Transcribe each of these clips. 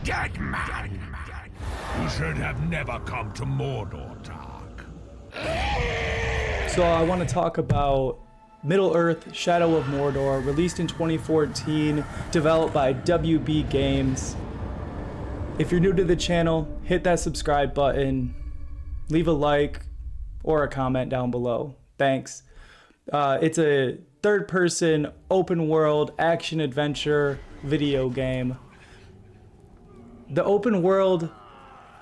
dead man. You should have never come to Mordor, Tark. So I want to talk about Middle-earth: Shadow of Mordor, released in 2014, developed by WB Games. If you're new to the channel, hit that subscribe button, leave a like or a comment down below. Thanks. It's a third-person, open-world, action-adventure video game. The open world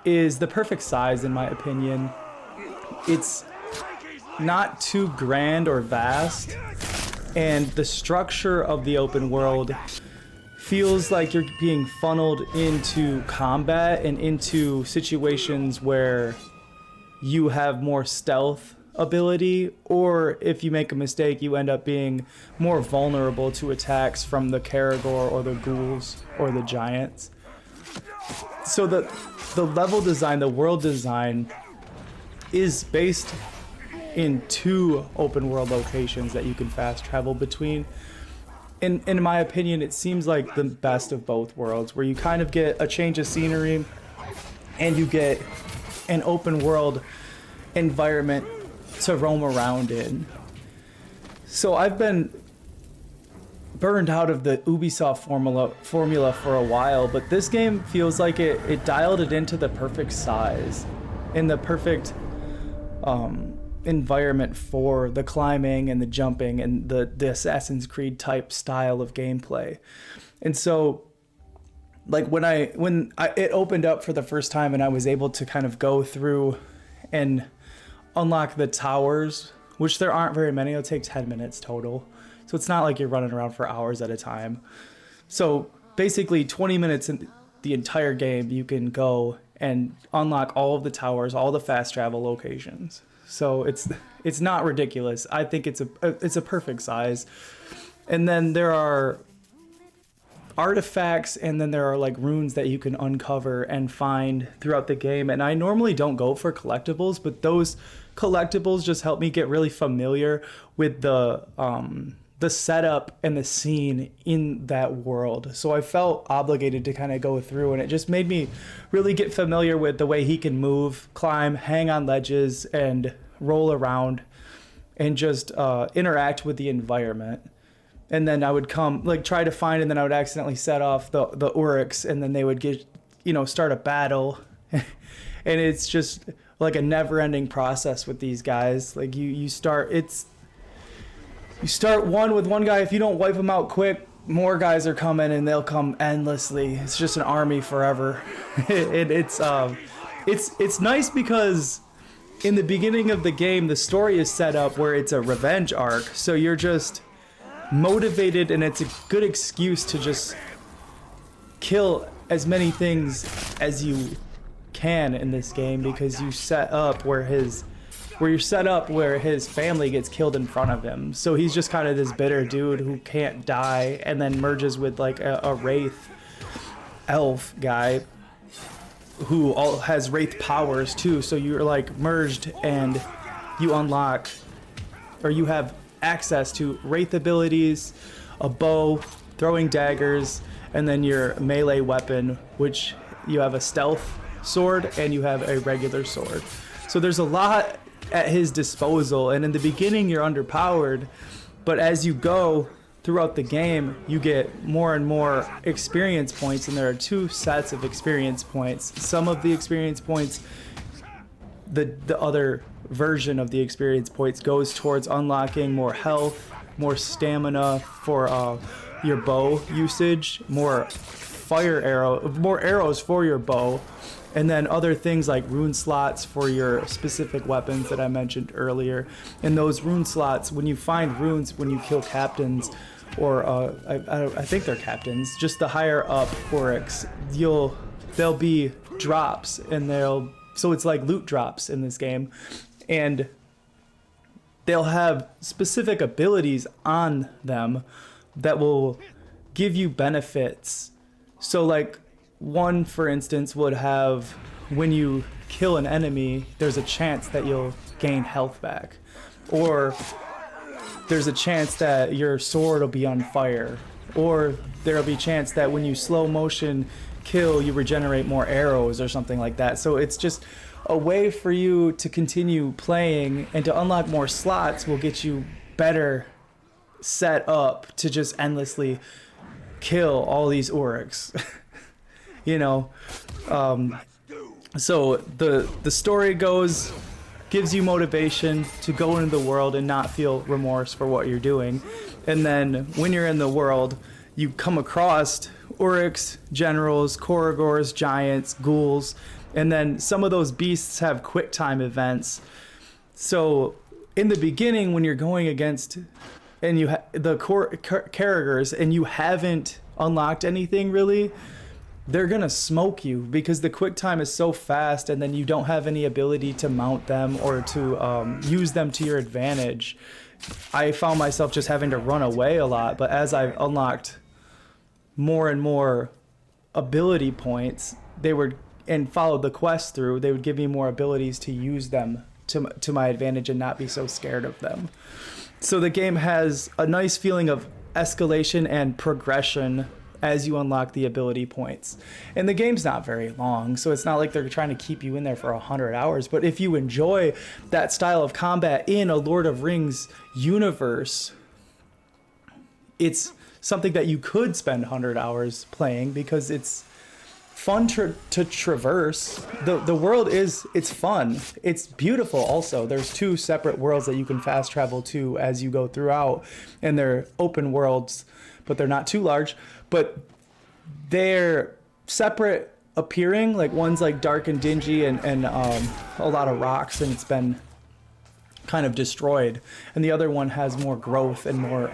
is the perfect size, in my opinion. It's not too grand or vast, and the structure of the open world feels like you're being funneled into combat and into situations where you have more stealth ability, or if you make a mistake, you end up being more vulnerable to attacks from the Caragor or the ghouls or the giants. So the level design, the world design, is based in two open world locations that you can fast travel between. In my opinion, it seems like the best of both worlds, where you kind of get a change of scenery and you get an open world environment to roam around in. So I've been burned out of the Ubisoft formula for a while, but this game feels like it dialed it into the perfect size and the perfect environment for the climbing and the jumping and the Assassin's Creed type style of gameplay. And so like when it opened up for the first time and I was able to kind of go through and unlock the towers, which there aren't very many, it'll take 10 minutes total. So it's not like you're running around for hours at a time. So basically 20 minutes in the entire game, you can go and unlock all of the towers, all the fast travel locations. So it's not ridiculous. I think it's a perfect size. And then there are artifacts, and then there are like runes that you can uncover and find throughout the game. And I normally don't go for collectibles, but those collectibles just help me get really familiar with the setup and the scene in that world. So I felt obligated to kind of go through, and it just made me really get familiar with the way he can move, climb, hang on ledges, and roll around and just interact with the environment. And then I would try to find, and then I would accidentally set off the Uruks, and then they would start a battle. And it's just like a never-ending process with these guys. Like you start one with one guy. If you don't wipe them out quick, more guys are coming, and they'll come endlessly. It's just an army forever. It's nice because in the beginning of the game, the story is set up where it's a revenge arc. So you're just motivated, and it's a good excuse to just kill as many things as you can in this game, because you set up where his family gets killed in front of him. So he's just kind of this bitter dude who can't die, and then merges with like a wraith elf guy who has wraith powers too. So you're like merged, and you unlock, or you have access to wraith abilities, a bow, throwing daggers, and then your melee weapon, which you have a stealth sword and you have a regular sword. So there's a lot at his disposal, and in the beginning you're underpowered, but as you go throughout the game, you get more and more experience points, and there are two sets of experience points. Some of the experience points, the other version of the experience points, goes towards unlocking more health, more stamina for your bow usage, more arrows for your bow, and then other things like rune slots for your specific weapons that I mentioned earlier. And those rune slots, when you find runes, when you kill captains, or I think they're captains, just the higher up Uruks, there'll be drops, and so it's like loot drops in this game, and they'll have specific abilities on them that will give you benefits. So like one, for instance, would have, when you kill an enemy, there's a chance that you'll gain health back, or there's a chance that your sword will be on fire, or there'll be a chance that when you slow motion kill, you regenerate more arrows or something like that. So it's just a way for you to continue playing, and to unlock more slots will get you better set up to just endlessly kill all these orcs. You know, so the story gives you motivation to go into the world and not feel remorse for what you're doing. And then when you're in the world, you come across orcs, generals, korogors, giants, ghouls, and then some of those beasts have quick time events. So in the beginning, when you're going against and you the Karagors and you haven't unlocked anything really, they're gonna smoke you because the quick time is so fast, and then you don't have any ability to mount them or to use them to your advantage. I found myself just having to run away a lot, but as I've unlocked more and more ability points, and followed the quest through, they would give me more abilities to use them to my advantage and not be so scared of them. So the game has a nice feeling of escalation and progression as you unlock the ability points. And the game's not very long, so it's not like they're trying to keep you in there for 100 hours. But if you enjoy that style of combat in a Lord of Rings universe, it's something that you could spend 100 hours playing because it's fun to traverse. The world it's fun. It's beautiful also. There's 2 separate worlds that you can fast travel to as you go throughout, and they're open worlds, but they're not too large. But they're separate appearing, like one's like dark and dingy and a lot of rocks, and it's been kind of destroyed, and the other one has more growth and more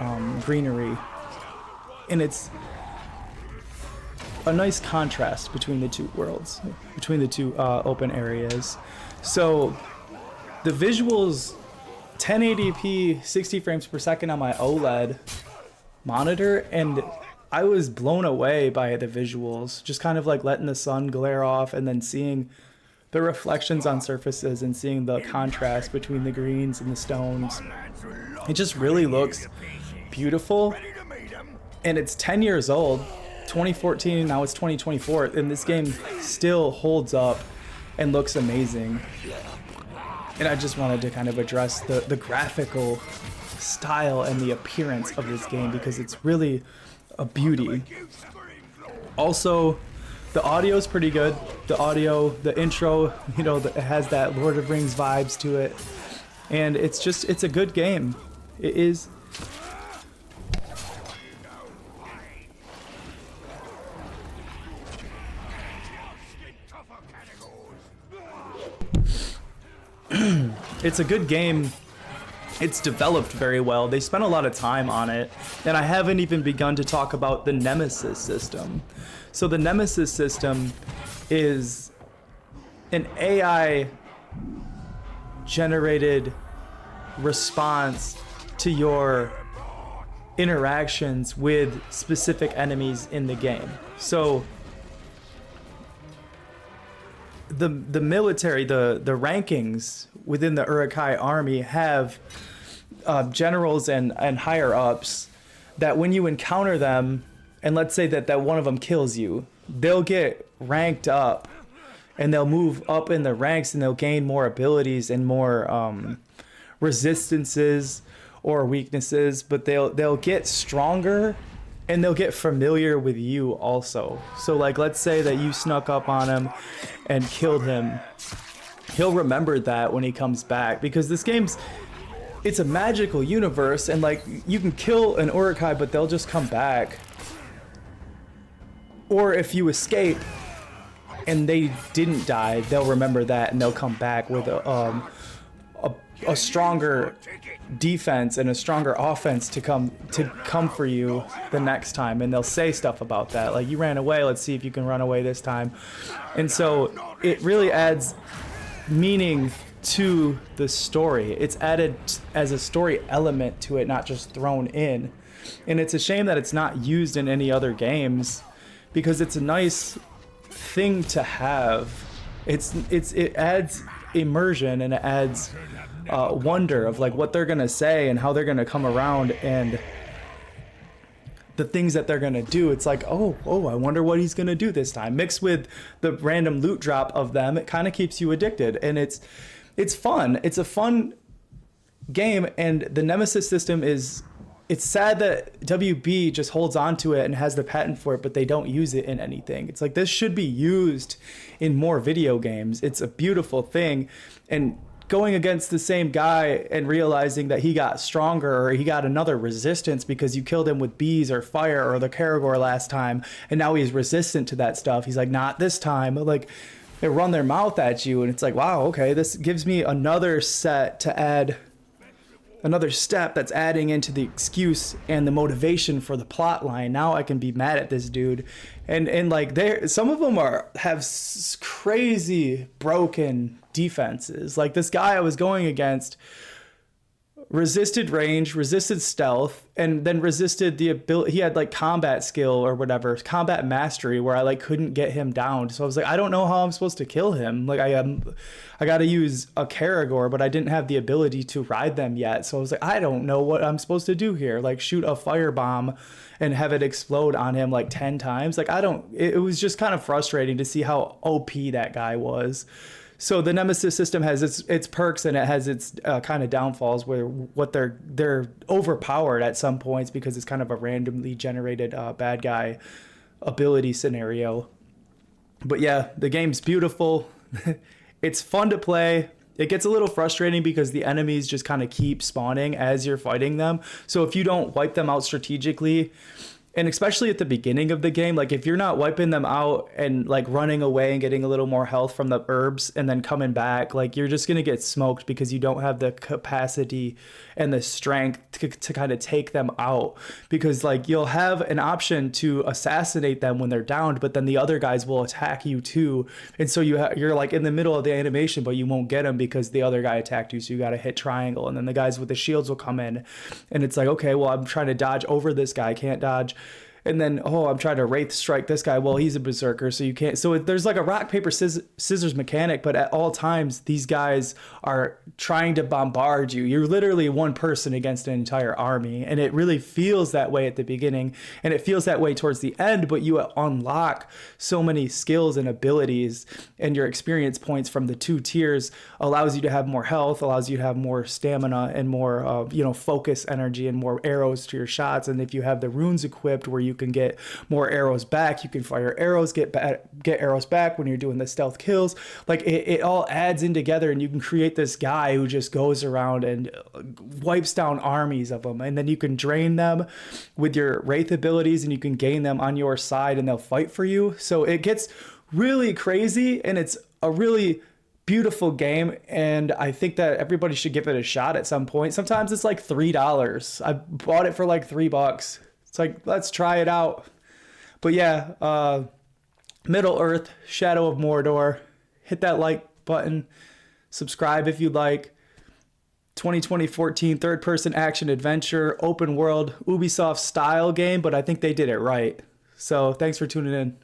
greenery, and it's a nice contrast between the 2 worlds, between the 2 open areas. So the visuals, 1080p 60 frames per second on my OLED monitor, and I was blown away by the visuals, just kind of like letting the sun glare off and then seeing the reflections on surfaces and seeing the contrast between the greens and the stones. It just really looks beautiful, and it's 10 years old, 2014, now it's 2024, and this game still holds up and looks amazing. And I just wanted to kind of address the graphical style and the appearance of this game because it's really a beauty. Also, the audio is pretty good. The audio, the intro, you know, it has that Lord of Rings vibes to it, and it's a good game. It is. It's a good game. It's developed very well. They spent a lot of time on it, and I haven't even begun to talk about the Nemesis system. So the Nemesis system is an AI generated response to your interactions with specific enemies in the game. So the military, the rankings within the Uruk-hai army have generals and higher ups that when you encounter them, and let's say that one of them kills you, they'll get ranked up and they'll move up in the ranks and they'll gain more abilities and more resistances or weaknesses, but they'll get stronger and they'll get familiar with you also. So like, let's say that you snuck up on him and killed him. He'll remember that when he comes back, because this game's, it's a magical universe, and like, you can kill an Uruk-hai, but they'll just come back. Or if you escape and they didn't die, they'll remember that and they'll come back with a stronger defense and a stronger offense to come for you the next time, and they'll say stuff about that, like, you ran away, let's see if you can run away this time. And so it really adds meaning to the story. It's added as a story element to it, not just thrown in. And it's a shame that it's not used in any other games, because it's a nice thing to have. It adds immersion, and it adds wonder of like what they're gonna say and how they're gonna come around and the things that they're going to do. It's like, oh, I wonder what he's going to do this time. Mixed with the random loot drop of them, it kind of keeps you addicted. And it's fun. It's a fun game. And the Nemesis system is, it's sad that WB just holds on to it and has the patent for it, but they don't use it in anything. It's like, this should be used in more video games. It's a beautiful thing. And going against the same guy and realizing that he got stronger, or he got another resistance because you killed him with bees or fire or the Karagor last time, and now he's resistant to that stuff. He's like, not this time. Like, they run their mouth at you, and it's like, wow, okay, this gives me another set to add, another step that's adding into the excuse and the motivation for the plot line. Now I can be mad at this dude. And like, some of them have crazy broken defenses. Like, this guy I was going against resisted range, resisted stealth, and then resisted the ability. He had like combat skill or whatever, combat mastery, where I like couldn't get him down. So I was like, I don't know how I'm supposed to kill him. Like, I got to use a Karagor, but I didn't have the ability to ride them yet. So I was like, I don't know what I'm supposed to do here. Like, shoot a firebomb and have it explode on him like 10 times. Like, it was just kind of frustrating to see how OP that guy was. So the Nemesis system has its perks, and it has its kind of downfalls, where they're overpowered at some points because it's kind of a randomly generated bad guy ability scenario. But yeah, the game's beautiful. It's fun to play. It gets a little frustrating because the enemies just kind of keep spawning as you're fighting them. So if you don't wipe them out strategically, and especially at the beginning of the game, like, if you're not wiping them out and like running away and getting a little more health from the herbs and then coming back, like, you're just going to get smoked because you don't have the capacity and the strength to kind of take them out. Because like, you'll have an option to assassinate them when they're downed, but then the other guys will attack you too. And so you're like in the middle of the animation, but you won't get them because the other guy attacked you. So you got to hit triangle, and then the guys with the shields will come in, and it's like, okay, well, I'm trying to dodge over this guy, can't dodge. And then, I'm trying to wraith strike this guy. Well, he's a berserker, so you can't. So there's like a rock, paper, scissors mechanic, but at all times, these guys are trying to bombard you. You're literally one person against an entire army. And it really feels that way at the beginning, and it feels that way towards the end, but you unlock so many skills and abilities, and your experience points from the 2 tiers allows you to have more health, allows you to have more stamina and more, focus energy and more arrows to your shots. And if you have the runes equipped where you can get more arrows back, you can fire arrows, get arrows back when you're doing the stealth kills. Like, it all adds in together, and you can create this guy who just goes around and wipes down armies of them, and then you can drain them with your wraith abilities, and you can gain them on your side, and they'll fight for you. So it gets really crazy, and it's a really beautiful game, and I think that everybody should give it a shot at some point. Sometimes it's like $3. I bought it for like $3. It's like, let's try it out. But yeah, Middle Earth, Shadow of Mordor. Hit that like button. Subscribe if you'd like. 2014 third-person action adventure, open world, Ubisoft style game, but I think they did it right. So thanks for tuning in.